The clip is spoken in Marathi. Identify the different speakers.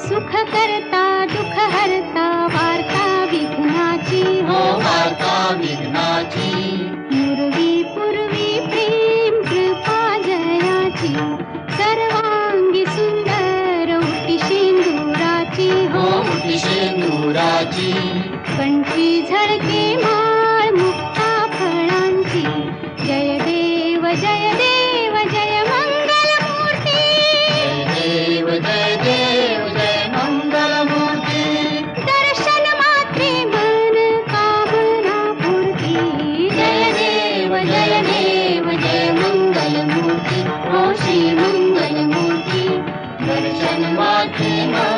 Speaker 1: सुख करता दुःख हरता वार्ता विघ्नाची
Speaker 2: हो वार्ता विघ्नाची
Speaker 1: पूर्वी प्रेम कृपा जयाची सर्वांगी सुंदर उटी शेंदुराची
Speaker 2: हो उटी शेंदुराची
Speaker 1: कंठी झळके माळ मुक्ता फळांची जय देव जय देव जय मंगल मूर्ती
Speaker 2: जय देव जय मंगल मूर्ती
Speaker 1: दर्शन मात्रे मन कामना पूर्ती
Speaker 2: जय देव जय मंगल मूर्ती हो श्री मंगल मूर्ती दर्शन मात्रे मन